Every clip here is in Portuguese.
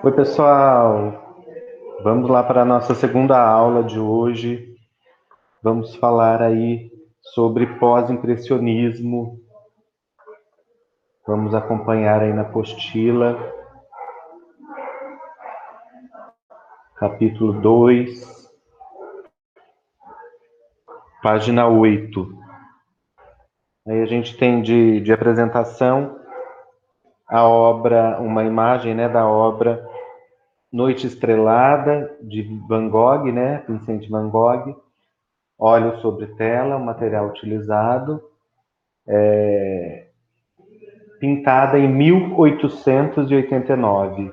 Oi, pessoal. Vamos lá para a nossa segunda aula de hoje. Vamos falar aí sobre pós-impressionismo. Vamos acompanhar aí na apostila, capítulo 2, página 8. Aí a gente tem de apresentação a obra, uma imagem, né, da obra Noite Estrelada, de Van Gogh, né, Vincent Van Gogh. Óleo sobre tela, o material utilizado, pintada em 1889.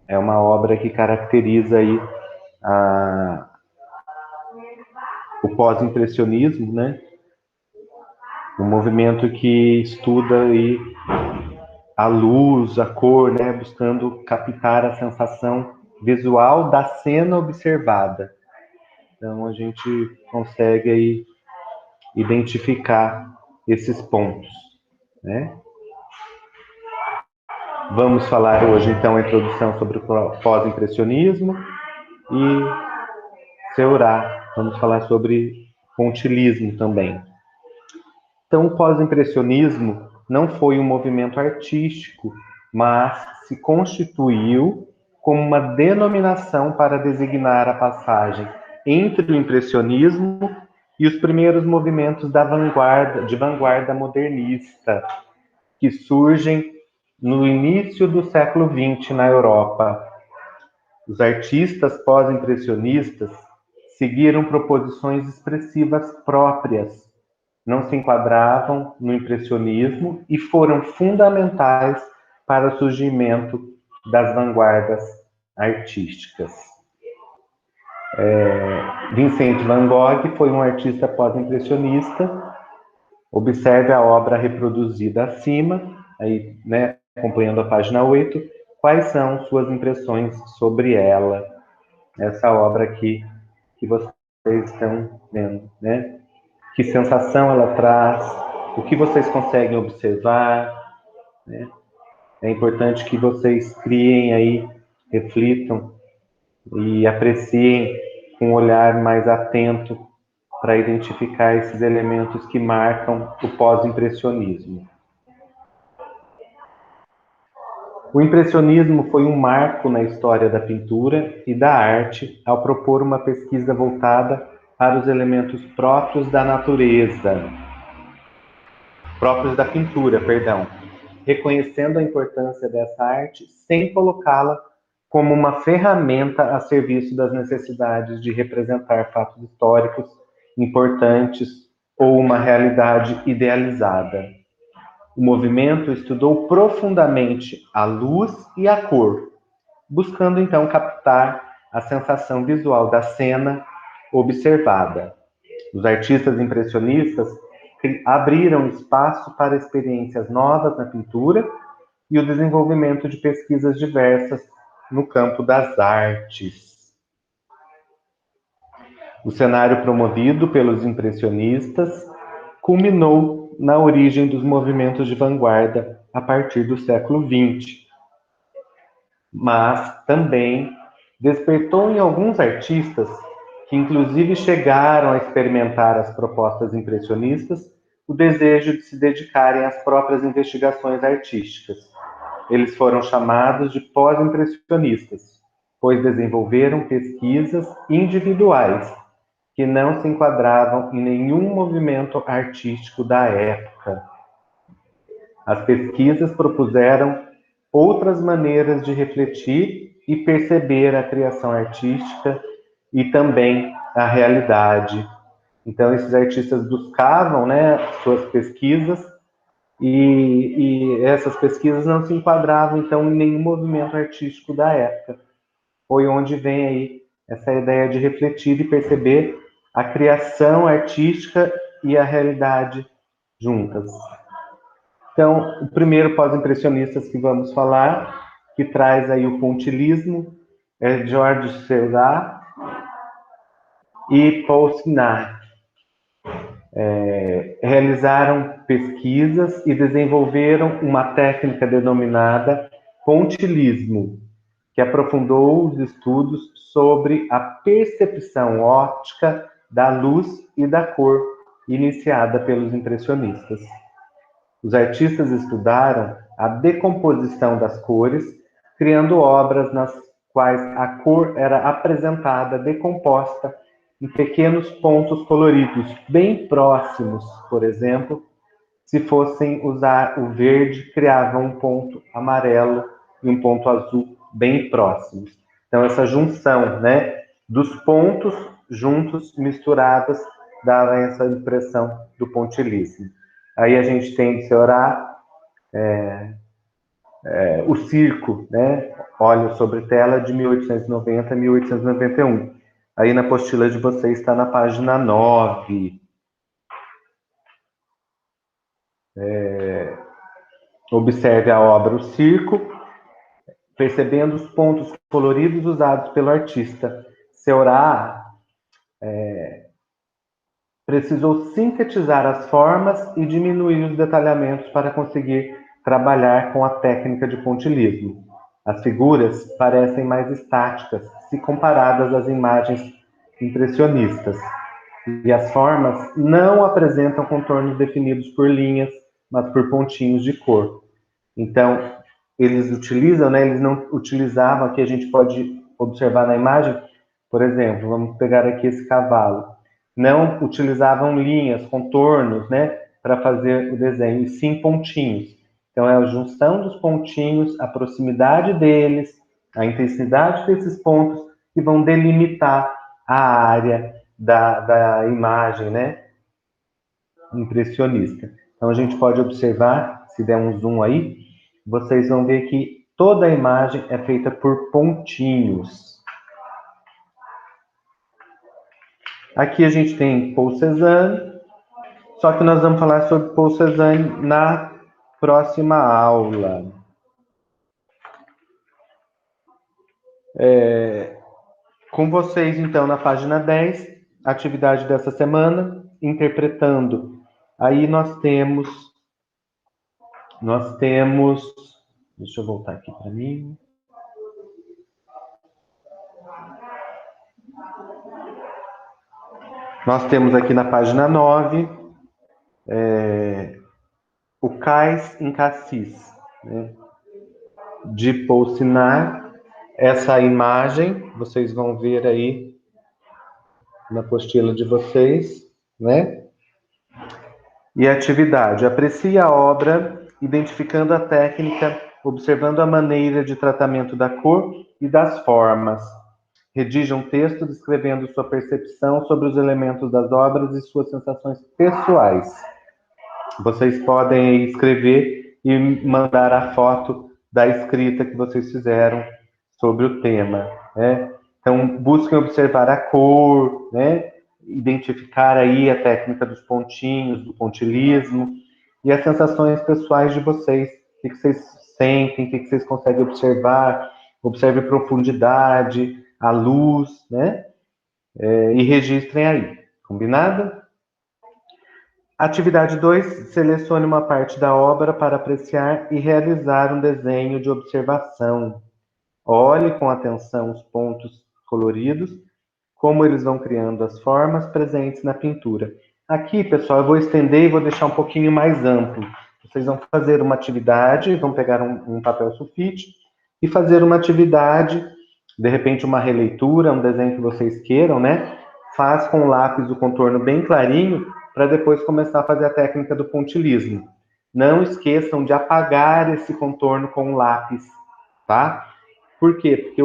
É uma obra que caracteriza aí o pós-impressionismo, né? Um movimento que estuda aí a luz, a cor, né? Buscando captar a sensação visual da cena observada. Então a gente consegue aí identificar esses pontos, né? Vamos falar hoje então a introdução sobre o pós-impressionismo e Seurat. Vamos falar sobre pontilismo também. Então, o pós-impressionismo não foi um movimento artístico, mas se constituiu como uma denominação para designar a passagem entre o impressionismo e os primeiros movimentos de vanguarda modernista, que surgem no início do século XX na Europa. Os artistas pós-impressionistas seguiram proposições expressivas próprias, não se enquadravam no impressionismo e foram fundamentais para o surgimento das vanguardas artísticas. Vincent van Gogh foi um artista pós-impressionista. Observe a obra reproduzida acima, aí, né, acompanhando a página 8. Quais são suas impressões sobre ela? Essa obra aqui que vocês estão vendo, né? Que sensação ela traz? O que vocês conseguem observar, né? É importante que vocês criem aí, reflitam e apreciem com um olhar mais atento para identificar esses elementos que marcam o pós-impressionismo. O impressionismo foi um marco na história da pintura e da arte ao propor uma pesquisa voltada para os elementos próprios da natureza, próprios da pintura, perdão, reconhecendo a importância dessa arte sem colocá-la como uma ferramenta a serviço das necessidades de representar fatos históricos importantes ou uma realidade idealizada. O movimento estudou profundamente a luz e a cor, buscando então captar a sensação visual da cena observada. Os artistas impressionistas abriram espaço para experiências novas na pintura e o desenvolvimento de pesquisas diversas no campo das artes. O cenário promovido pelos impressionistas culminou na origem dos movimentos de vanguarda a partir do século XX, mas também despertou em alguns artistas, que inclusive chegaram a experimentar as propostas impressionistas, o desejo de se dedicarem às próprias investigações artísticas. Eles foram chamados de pós-impressionistas, pois desenvolveram pesquisas individuais que não se enquadravam em nenhum movimento artístico da época. As pesquisas propuseram outras maneiras de refletir e perceber a criação artística e também a realidade. Então, esses artistas buscavam, né, suas pesquisas e essas pesquisas não se enquadravam, então, em nenhum movimento artístico da época. Foi onde vem aí essa ideia de refletir e perceber a criação artística e a realidade juntas. Então, o primeiro pós-impressionistas que vamos falar, que traz aí o pontilismo, é Georges Seurat e Paul Signac. Realizaram pesquisas e desenvolveram uma técnica denominada pontilismo, que aprofundou os estudos sobre a percepção óptica da luz e da cor, iniciada pelos impressionistas. Os artistas estudaram a decomposição das cores, criando obras nas quais a cor era apresentada decomposta em pequenos pontos coloridos bem próximos. Por exemplo, se fossem usar o verde, criavam um ponto amarelo e um ponto azul bem próximos. Então, essa junção, né, dos pontos juntos, misturados, dava essa impressão do pontilhismo. Aí a gente tem de Seurat, o Circo, né, óleo sobre tela, de 1890 a 1891. Aí na apostila de vocês está na página 9. Observe a obra O Circo, percebendo os pontos coloridos usados pelo artista. Seurat precisou sintetizar as formas e diminuir os detalhamentos para conseguir trabalhar com a técnica de pontilhismo. As figuras parecem mais estáticas se comparadas às imagens impressionistas, e as formas não apresentam contornos definidos por linhas, mas por pontinhos de cor. Então, eles utilizam, né, eles não utilizavam, aqui a gente pode observar na imagem, por exemplo, vamos pegar aqui esse cavalo. Não utilizavam linhas, contornos, né, para fazer o desenho, e sim pontinhos. Então, é a junção dos pontinhos, a proximidade deles, a intensidade desses pontos, que vão delimitar a área da imagem, né, impressionista. Então, a gente pode observar, se der um zoom aí, vocês vão ver que toda a imagem é feita por pontinhos. Aqui a gente tem Paul Cézanne, só que nós vamos falar sobre Paul Cézanne na próxima aula. Com vocês, então, na página 10, atividade dessa semana, interpretando. Aí nós temos, deixa eu voltar aqui para mim. Nós temos aqui na página 9, o Cais em Cassis, né, de Paul Sinard. Essa imagem, vocês vão ver aí na apostila de vocês, né? E a atividade: aprecie a obra, identificando a técnica, observando a maneira de tratamento da cor e das formas. Redija um texto descrevendo sua percepção sobre os elementos das obras e suas sensações pessoais. Vocês podem escrever e mandar a foto da escrita que vocês fizeram sobre o tema, né? Então, busquem observar a cor, né? Identificar aí a técnica dos pontinhos, do pontilhismo, e as sensações pessoais de vocês. O que vocês sentem, o que vocês conseguem observar. Observe a profundidade, a luz, né? E registrem aí. Combinado? Atividade 2, selecione uma parte da obra para apreciar e realizar um desenho de observação. Olhe com atenção os pontos coloridos, como eles vão criando as formas presentes na pintura. Aqui, pessoal, eu vou estender e vou deixar um pouquinho mais amplo. Vocês vão fazer uma atividade, vão pegar um papel sulfite e fazer uma atividade, de repente uma releitura, um desenho que vocês queiram, né? Faz com o lápis o contorno bem clarinho, para depois começar a fazer a técnica do pontilhismo. Não esqueçam de apagar esse contorno com o lápis, tá? Por quê? Porque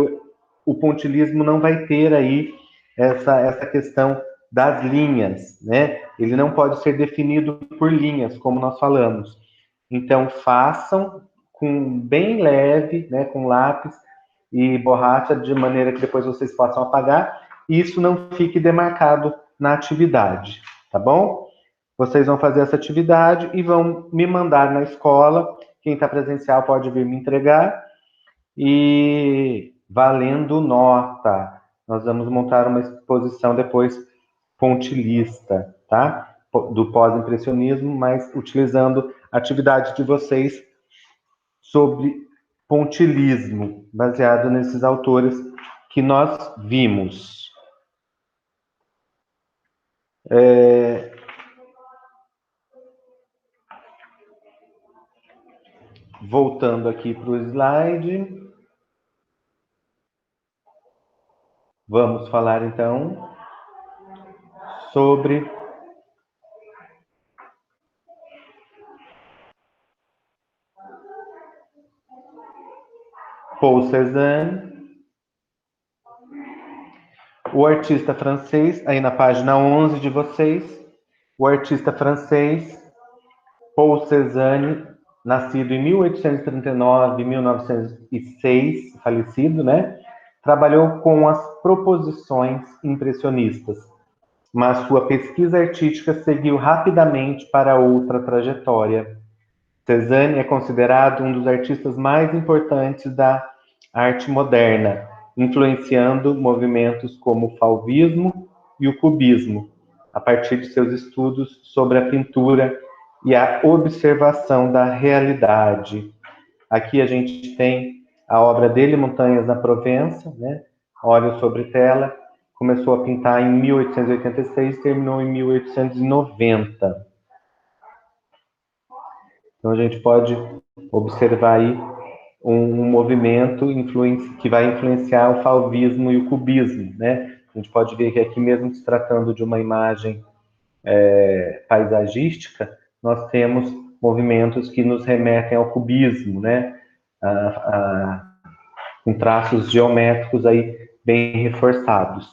o pontilhismo não vai ter aí essa questão das linhas, né? Ele não pode ser definido por linhas, como nós falamos. Então, façam com bem leve, né, com lápis e borracha, de maneira que depois vocês possam apagar, e isso não fique demarcado na atividade, tá bom? Vocês vão fazer essa atividade e vão me mandar na escola. Quem está presencial pode vir me entregar. E valendo nota. Nós vamos montar uma exposição depois pontilhista, tá? Do pós-impressionismo, mas utilizando a atividade de vocês sobre pontilhismo, baseado nesses autores que nós vimos. Voltando aqui para o slide, vamos falar então sobre Paul Cézanne, o artista francês, aí na página 11 de vocês, o artista francês Paul Cézanne, nascido em 1839, 1906, falecido, né? Trabalhou com as proposições impressionistas, mas sua pesquisa artística seguiu rapidamente para outra trajetória. Cézanne é considerado um dos artistas mais importantes da arte moderna, influenciando movimentos como o fauvismo e o cubismo, a partir de seus estudos sobre a pintura e a observação da realidade. Aqui a gente tem a obra dele, Montanhas na Provença, né? Óleo sobre tela. Começou a pintar em 1886 e terminou em 1890. Então a gente pode observar aí um movimento que vai influenciar o fauvismo e o cubismo, né? A gente pode ver que aqui, mesmo se tratando de uma imagem paisagística, nós temos movimentos que nos remetem ao cubismo, né? Com traços geométricos aí bem reforçados.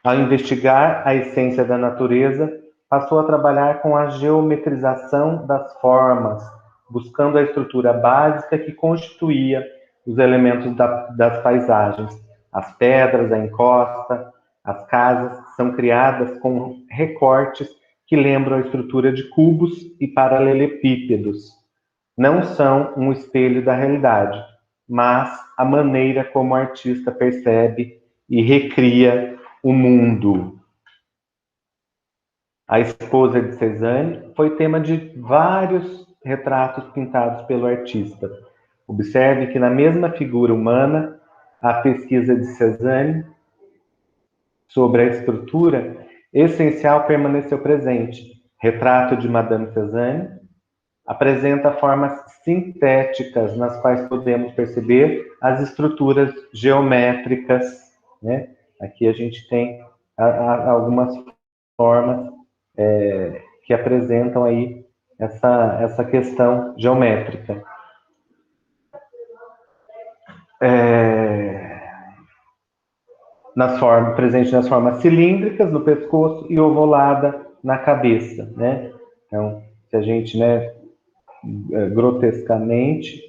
Ao investigar a essência da natureza, passou a trabalhar com a geometrização das formas, buscando a estrutura básica que constituía os elementos das paisagens. As pedras, a encosta, as casas são criadas com recortes que lembram a estrutura de cubos e paralelepípedos. Não são um espelho da realidade, mas a maneira como o artista percebe e recria o mundo. A esposa de Cézanne foi tema de vários retratos pintados pelo artista. Observe que na mesma figura humana, a pesquisa de Cézanne sobre a estrutura essencial permaneceu presente. Retrato de Madame Cézanne apresenta formas sintéticas nas quais podemos perceber as estruturas geométricas, né? Aqui a gente tem algumas formas que apresentam aí essa questão geométrica. Presente nas formas cilíndricas no pescoço e ovalada na cabeça, né? Então, se a gente, né, grotescamente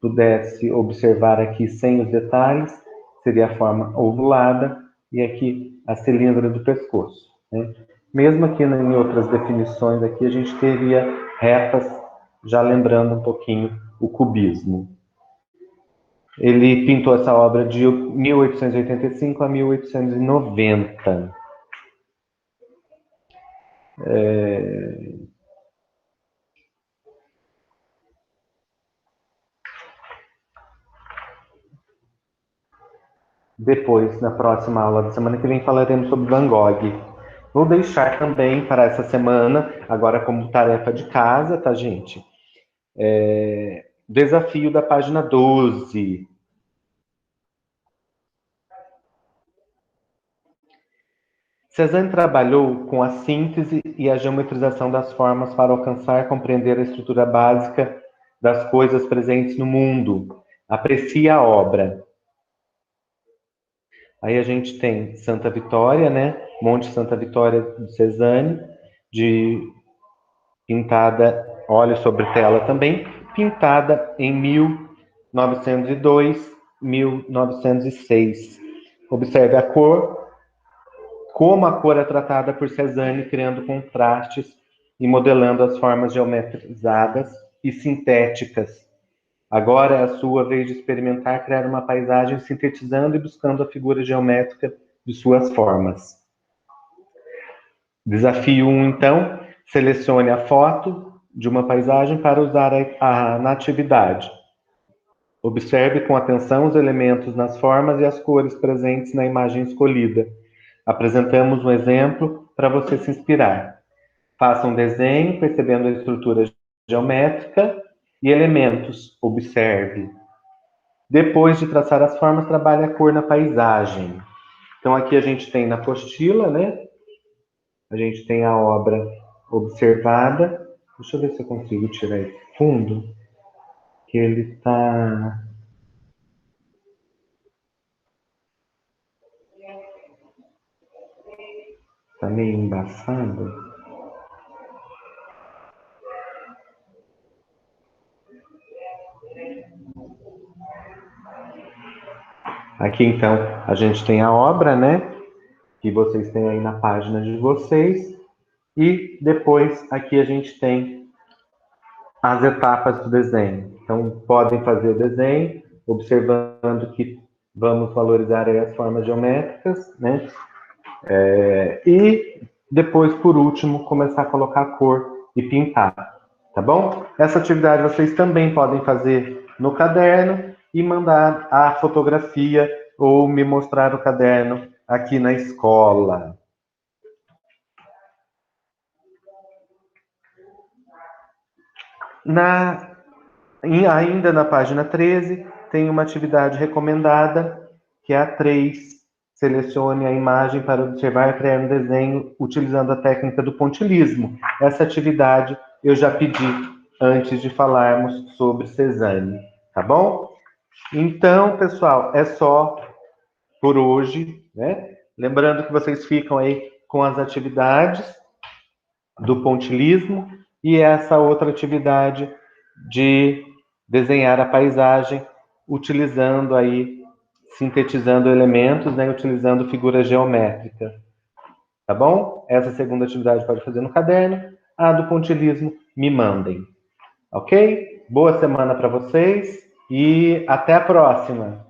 pudesse observar aqui sem os detalhes, seria a forma ovulada e aqui a cilindra do pescoço, né? Mesmo aqui em outras definições aqui, a gente teria retas, já lembrando um pouquinho o cubismo. Ele pintou essa obra de 1885 a 1890. Depois, na próxima aula da semana que vem, falaremos sobre Van Gogh. Vou deixar também para essa semana, agora como tarefa de casa, tá, gente? Desafio da página 12. Cézanne trabalhou com a síntese e a geometrização das formas para alcançar e compreender a estrutura básica das coisas presentes no mundo. Aprecie a obra. Aí a gente tem Santa Vitória, né? Monte Santa Vitória de Cézanne, pintada, óleo sobre tela também, pintada em 1902, 1906. Observe a cor, como a cor é tratada por Cézanne, criando contrastes e modelando as formas geometrizadas e sintéticas. Agora é a sua vez de experimentar criar uma paisagem sintetizando e buscando a figura geométrica de suas formas. Desafio 1, então, selecione a foto de uma paisagem para usar a natividade. Observe com atenção os elementos nas formas e as cores presentes na imagem escolhida. Apresentamos um exemplo para você se inspirar. Faça um desenho percebendo a estrutura geométrica e elementos. Observe. Depois de traçar as formas, trabalhe a cor na paisagem. Então, aqui a gente tem na apostila, né? A gente tem a obra observada. Deixa eu ver se eu consigo tirar esse fundo, que ele tá meio embaçado. Aqui, então, a gente tem a obra, né? Que vocês têm aí na página de vocês. E depois, aqui a gente tem as etapas do desenho. Então, podem fazer o desenho, observando que vamos valorizar aí as formas geométricas, né? E depois, por último, começar a colocar cor e pintar, tá bom? Essa atividade vocês também podem fazer no caderno e mandar a fotografia ou me mostrar o caderno aqui na escola. Ainda na página 13, tem uma atividade recomendada, que é a 3. Selecione a imagem para observar e criar um desenho utilizando a técnica do pontilhismo. Essa atividade eu já pedi antes de falarmos sobre Cezanne, tá bom? Então, pessoal, é só por hoje, né? Lembrando que vocês ficam aí com as atividades do pontilhismo e essa outra atividade de desenhar a paisagem utilizando aí, sintetizando elementos, né, utilizando figuras geométricas, tá bom? Essa segunda atividade pode fazer no caderno, a do pontilhismo me mandem, ok? Boa semana para vocês e até a próxima!